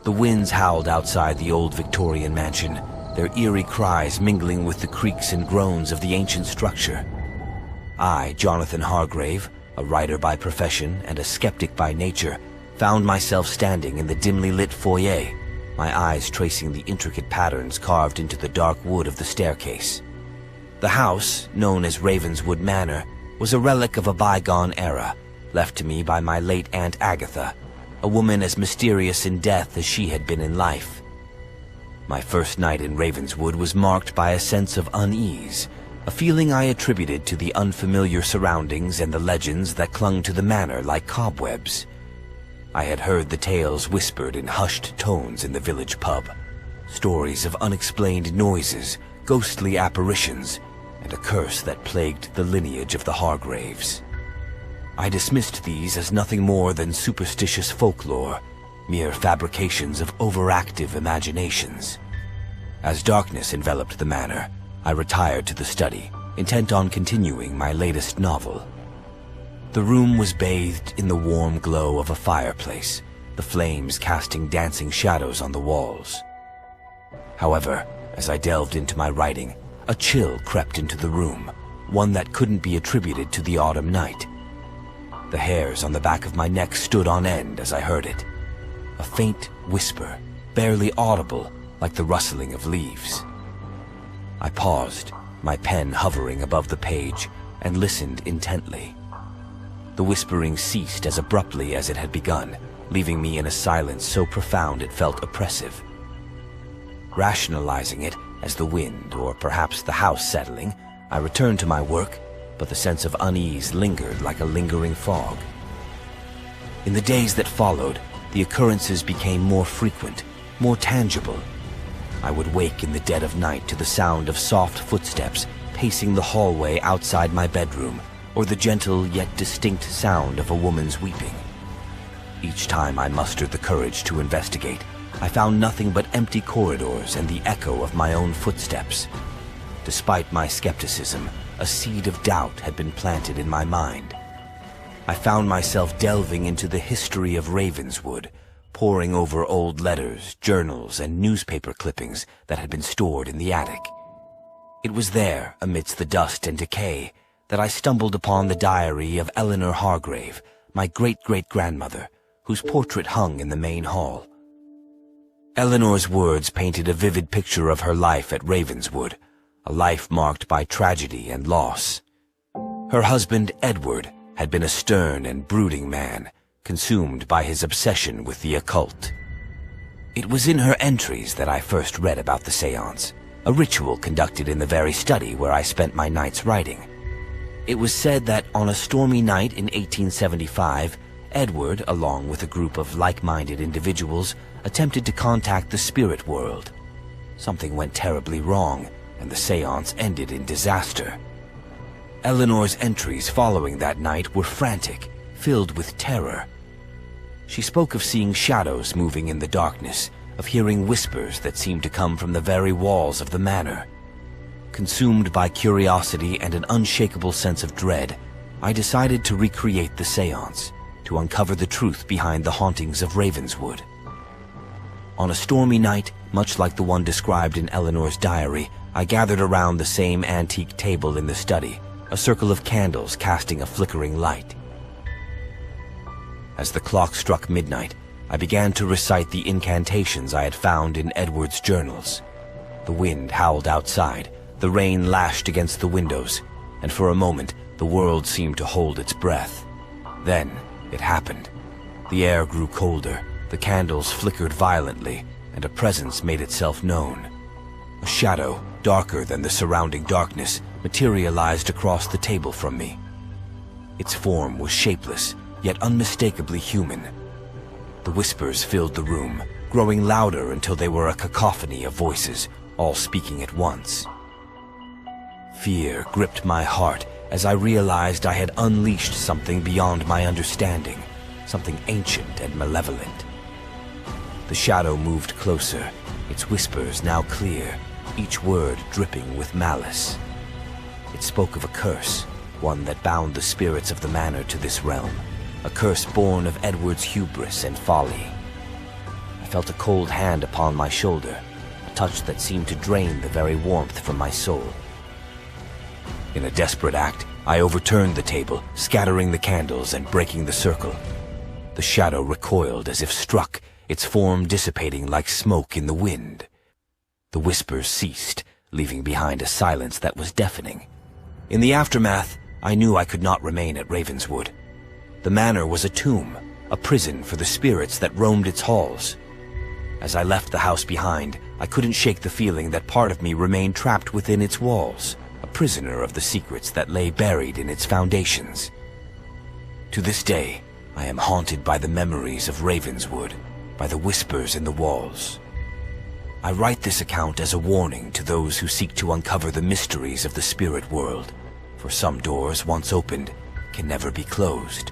The winds howled outside the old Victorian mansion, their eerie cries mingling with the creaks and groans of the ancient structure. I, Jonathan Hargrave, a writer by profession and a skeptic by nature, found myself standing in the dimly lit foyer, my eyes tracing the intricate patterns carved into the dark wood of the staircase. The house, known as Ravenswood Manor, was a relic of a bygone era, left to me by my late Aunt Agatha, a woman as mysterious in death as she had been in life. My first night in Ravenswood was marked by a sense of unease, a feeling I attributed to the unfamiliar surroundings and the legends that clung to the manor like cobwebs. I had heard the tales whispered in hushed tones in the village pub, stories of unexplained noises, ghostly apparitions, and a curse that plagued the lineage of the Hargraves. I dismissed these as nothing more than superstitious folklore, mere fabrications of overactive imaginations. As darkness enveloped the manor, I retired to the study, intent on continuing my latest novel. The room was bathed in the warm glow of a fireplace, the flames casting dancing shadows on the walls. However, as I delved into my writing, a chill crept into the room, one that couldn't be attributed to the autumn night. The hairs on the back of my neck stood on end as I heard it. A faint whisper, barely audible, like the rustling of leaves. I paused, my pen hovering above the page, and listened intently. The whispering ceased as abruptly as it had begun, leaving me in a silence so profound it felt oppressive. Rationalizing it as the wind, or perhaps the house settling, I returned to my work, but the sense of unease lingered like a lingering fog. In the days that followed, the occurrences became more frequent, more tangible. I would wake in the dead of night to the sound of soft footsteps pacing the hallway outside my bedroom, or the gentle yet distinct sound of a woman's weeping. Each time I mustered the courage to investigate, I found nothing but empty corridors and the echo of my own footsteps. Despite my skepticism, a seed of doubt had been planted in my mind. I found myself delving into the history of Ravenswood, poring over old letters, journals, and newspaper clippings that had been stored in the attic. It was there, amidst the dust and decay, that I stumbled upon the diary of Eleanor Hargrave, my great-great-grandmother, whose portrait hung in the main hall. Eleanor's words painted a vivid picture of her life at Ravenswood, a life marked by tragedy and loss. Her husband, Edward, had been a stern and brooding man, consumed by his obsession with the occult. It was in her entries that I first read about the seance, a ritual conducted in the very study where I spent my nights writing. It was said that on a stormy night in 1875, Edward, along with a group of like-minded individuals, attempted to contact the spirit world. Something went terribly wrong, and the seance ended in disaster. Eleanor's entries following that night were frantic, filled with terror. She spoke of seeing shadows moving in the darkness, of hearing whispers that seemed to come from the very walls of the manor. Consumed by curiosity and an unshakable sense of dread, I decided to recreate the seance, to uncover the truth behind the hauntings of Ravenswood. On a stormy night, much like the one described in Eleanor's diary, I gathered around the same antique table in the study, a circle of candles casting a flickering light. As the clock struck midnight, I began to recite the incantations I had found in Edward's journals. The wind howled outside, the rain lashed against the windows, and for a moment the world seemed to hold its breath. Then it happened. The air grew colder, the candles flickered violently, and a presence made itself known. A shadow, darker than the surrounding darkness, materialized across the table from me. Its form was shapeless, yet unmistakably human. The whispers filled the room, growing louder until they were a cacophony of voices, all speaking at once. Fear gripped my heart as I realized I had unleashed something beyond my understanding, something ancient and malevolent. The shadow moved closer, its whispers now clear, each word dripping with malice. It spoke of a curse, one that bound the spirits of the manor to this realm, a curse born of Edward's hubris and folly. I felt a cold hand upon my shoulder, a touch that seemed to drain the very warmth from my soul. In a desperate act, I overturned the table, scattering the candles and breaking the circle. The shadow recoiled as if struck, its form dissipating like smoke in the wind. The whispers ceased, leaving behind a silence that was deafening. In the aftermath, I knew I could not remain at Ravenswood. The manor was a tomb, a prison for the spirits that roamed its halls. As I left the house behind, I couldn't shake the feeling that part of me remained trapped within its walls, a prisoner of the secrets that lay buried in its foundations. To this day, I am haunted by the memories of Ravenswood, by the whispers in the walls. I write this account as a warning to those who seek to uncover the mysteries of the spirit world, for some doors once opened can never be closed.